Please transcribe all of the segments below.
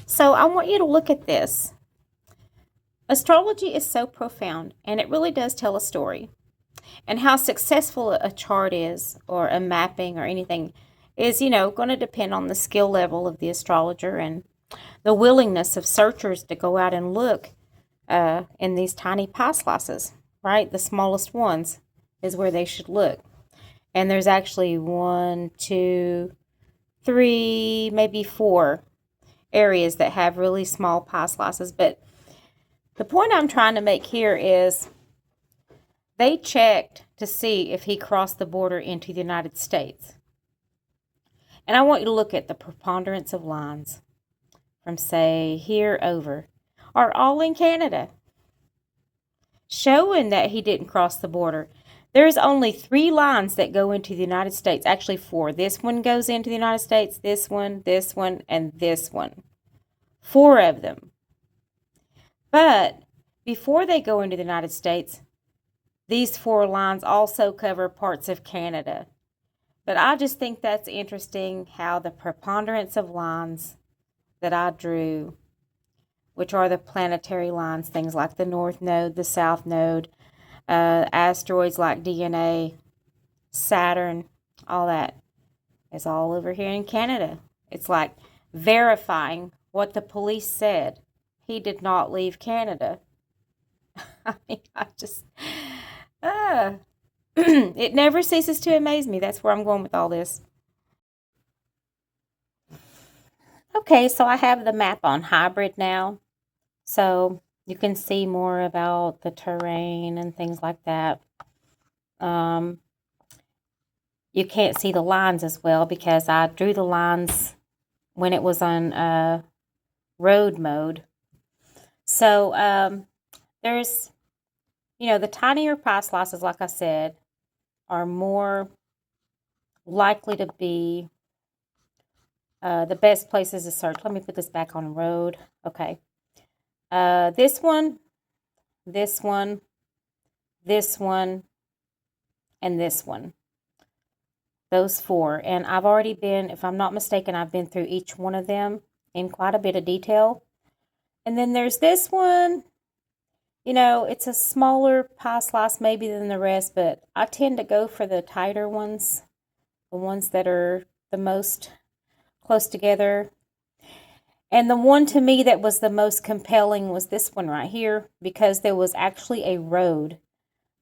So I want you to look at this. Astrology is so profound, and it really does tell a story. And how successful a chart is, or a mapping, or anything, is, going to depend on the skill level of the astrologer and the willingness of searchers to go out and look in these tiny pie slices, right? The smallest ones is where they should look. And there's actually one, two, three, maybe four areas that have really small pie slices. But the point I'm trying to make here is they checked to see if he crossed the border into the United States. And I want you to look at the preponderance of lines from, say, here over, are all in Canada, showing that he didn't cross the border. There's only 3 lines that go into the United States. Actually, 4. This one goes into the United States, this one, and this one. 4 of them. But before they go into the United States, these 4 lines also cover parts of Canada. But I just think that's interesting how the preponderance of lines that I drew, which are the planetary lines, things like the North Node, the South Node, asteroids like DNA, Saturn, all that is all over here in Canada. It's like verifying what the police said. He did not leave Canada. I mean, it never ceases to amaze me. That's where I'm going with all this. Okay, so I have the map on hybrid now. So you can see more about the terrain and things like that. You can't see the lines as well because I drew the lines when it was on road mode. So there's, the tinier pie slices, like I said, are more likely to be the best places to search. Let me put this back on road. Okay. This one, this one, this one, and this one. Those 4. And I've already been, if I'm not mistaken, I've been through each one of them in quite a bit of detail. And then there's this one. It's a smaller pie slice maybe than the rest, but I tend to go for the tighter ones, the ones that are the most close together. And the one to me that was the most compelling was this one right here, because there was actually a road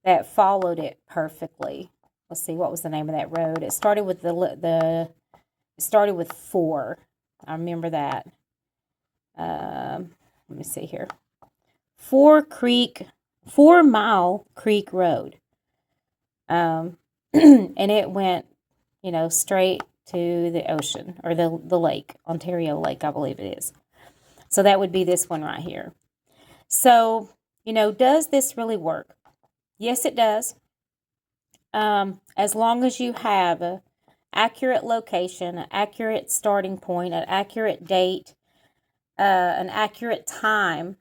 that followed it perfectly. Let's see, what was the name of that road? It started with it started with 4. I remember that. Let me see here. 4 Mile Creek Road. And it went, straight to the ocean, or the lake, Ontario Lake, I believe it is. So that would be this one right here. So, does this really work? Yes, it does. As long as you have an accurate location, an accurate starting point, an accurate date, an accurate time,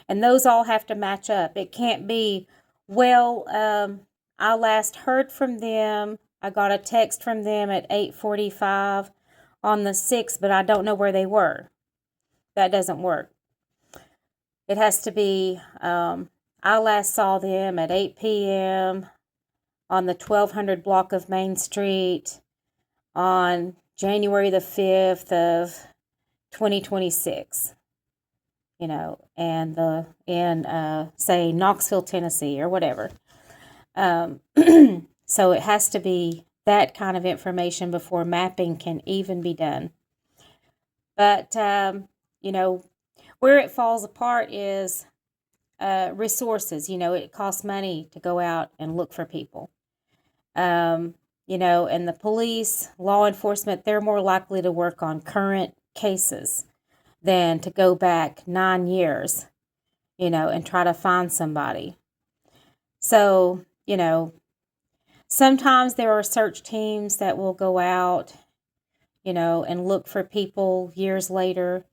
and those all have to match up. It can't be, I last heard from them. I got a text from them at 8:45 on the 6th, but I don't know where they were. That doesn't work. It has to be, I last saw them at 8 p.m. on the 1200 block of Main Street on January the 5th of 2026. And in say Knoxville, Tennessee, or whatever. So it has to be that kind of information before mapping can even be done. But where it falls apart is resources. It costs money to go out and look for people. And the police, law enforcement, they're more likely to work on current cases than to go back 9 years, and try to find somebody. So, sometimes there are search teams that will go out, and look for people years later.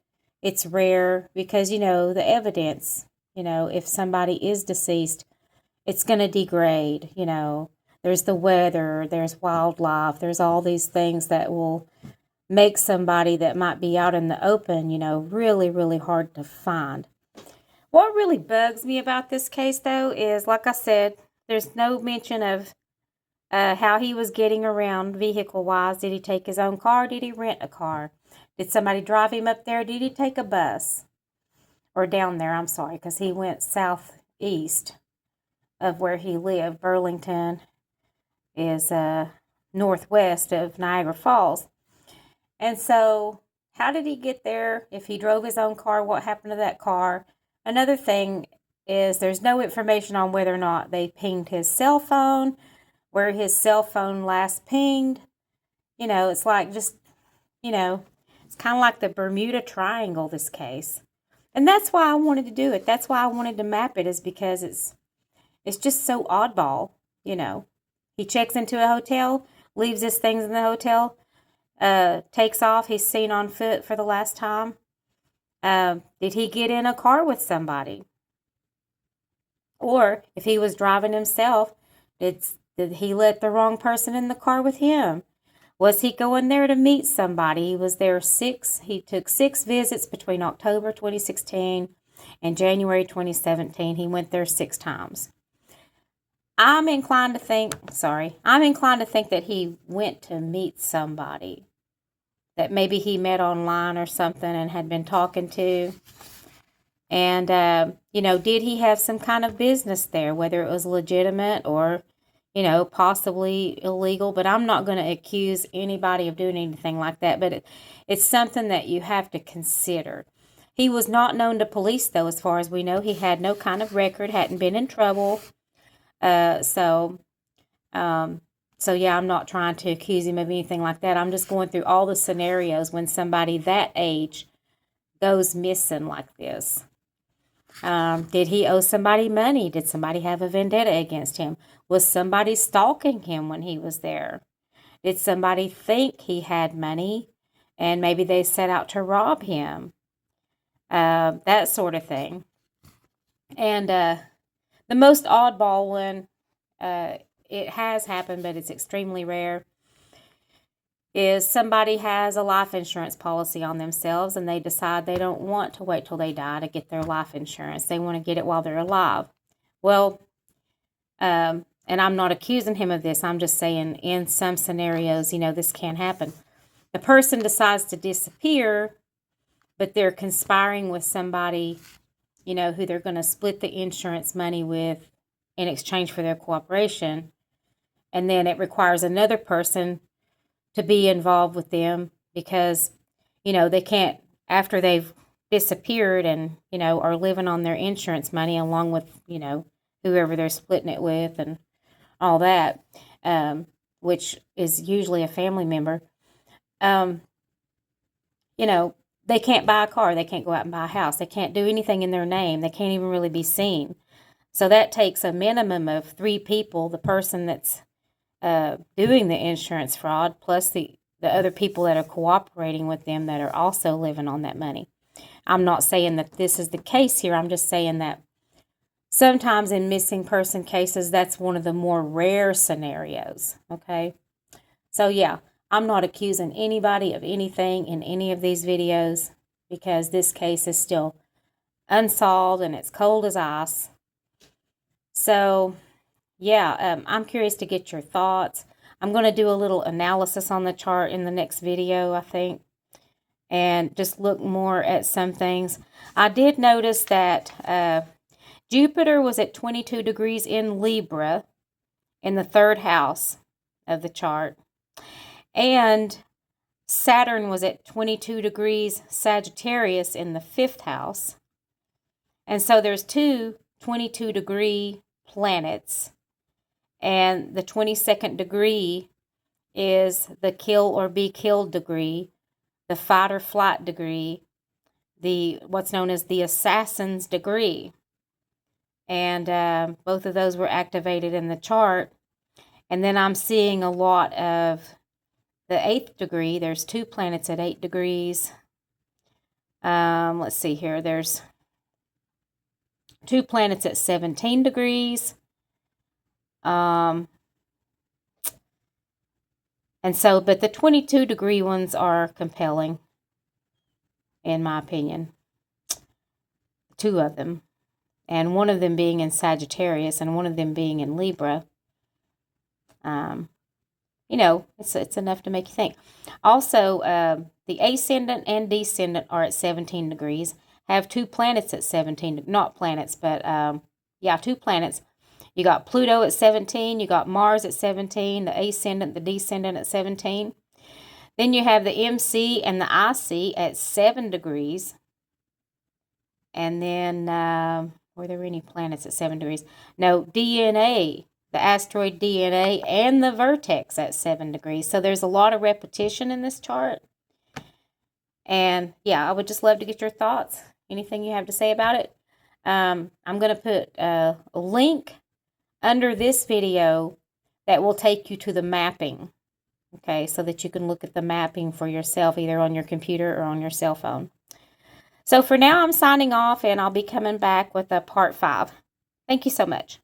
It's rare because, the evidence, if somebody is deceased, it's going to degrade, There's the weather, there's wildlife, there's all these things that will make somebody that might be out in the open, really, really hard to find. What really bugs me about this case, though, is, like I said, there's no mention of how he was getting around vehicle-wise. Did he take his own car? Did he rent a car? Did somebody drive him up there? Did he take a bus? Or down there, I'm sorry, because he went southeast of where he lived. Burlington is northwest of Niagara Falls. And so, how did he get there? If he drove his own car, what happened to that car? Another thing is there's no information on whether or not they pinged his cell phone, where his cell phone last pinged. It's like just, it's kind of like the Bermuda Triangle, this case. And that's why I wanted to do it. That's why I wanted to map it, is because it's just so oddball, He checks into a hotel, leaves his things in the hotel, takes off. He's seen on foot for the last time. Did he get in a car with somebody? Or if he was driving himself, did he let the wrong person in the car with him? Was he going there to meet somebody? He was there he took 6 visits between October 2016 and January 2017. He went there 6 times. I'm inclined to think that he went to meet somebody that maybe he met online or something and had been talking to. And, did he have some kind of business there, whether it was legitimate or, possibly illegal? But I'm not going to accuse anybody of doing anything like that. But it's something that you have to consider. He was not known to police, though, as far as we know. He had no kind of record, hadn't been in trouble. So yeah, I'm not trying to accuse him of anything like that. I'm just going through all the scenarios when somebody that age goes missing like this. Did he owe somebody money? Did somebody have a vendetta against him? Was somebody stalking him when he was there? Did somebody think he had money and maybe they set out to rob him? That sort of thing. And the most oddball one, it has happened, but it's extremely rare, is somebody has a life insurance policy on themselves and they decide they don't want to wait till they die to get their life insurance. They want to get it while they're alive. Well, and I'm not accusing him of this. I'm just saying in some scenarios, this can happen. The person decides to disappear, but they're conspiring with somebody, who they're going to split the insurance money with in exchange for their cooperation. And then it requires another person to be involved with them because, they can't, after they've disappeared and, are living on their insurance money along with, whoever they're splitting it with and all that, which is usually a family member, they can't buy a car. They can't go out and buy a house. They can't do anything in their name. They can't even really be seen. So that takes a minimum of 3 people, the person that's doing the insurance fraud, plus the other people that are cooperating with them that are also living on that money. I'm not saying that this is the case here. I'm just saying that sometimes in missing person cases, that's one of the more rare scenarios, okay? So yeah, I'm not accusing anybody of anything in any of these videos because this case is still unsolved and it's cold as ice. So yeah, I'm curious to get your thoughts. I'm going to do a little analysis on the chart in the next video, I think, and just look more at some things. I did notice that Jupiter was at 22 degrees in Libra in the 3rd house of the chart, and Saturn was at 22 degrees Sagittarius in the 5th house. And so there's 2 22-degree planets. And the 22nd degree is the kill or be killed degree, the fight or flight degree, the what's known as the assassin's degree. And both of those were activated in the chart. And then I'm seeing a lot of the 8th degree. There's 2 planets at 8 degrees. Let's see here. There's 2 planets at 17 degrees. And so, but the 22-degree ones are compelling, in my opinion. 2 of them. And one of them being in Sagittarius and one of them being in Libra. You know, it's enough to make you think. Also, the ascendant and descendant are at 17 degrees. Have 2 planets at 17, not planets, but yeah, 2 planets. You got Pluto at 17, you got Mars at 17, the ascendant, the descendant at 17. Then you have the MC and the IC at 7 degrees. And then, were there any planets at 7 degrees? No, DNA, the asteroid DNA, and the vertex at 7 degrees. So there's a lot of repetition in this chart. And yeah, I would just love to get your thoughts. Anything you have to say about it. I'm going to put a link under this video that will take you to the mapping. Okay, so that you can look at the mapping for yourself, either on your computer or on your cell phone. So for now, I'm signing off, and I'll be coming back with a part 5. Thank you so much.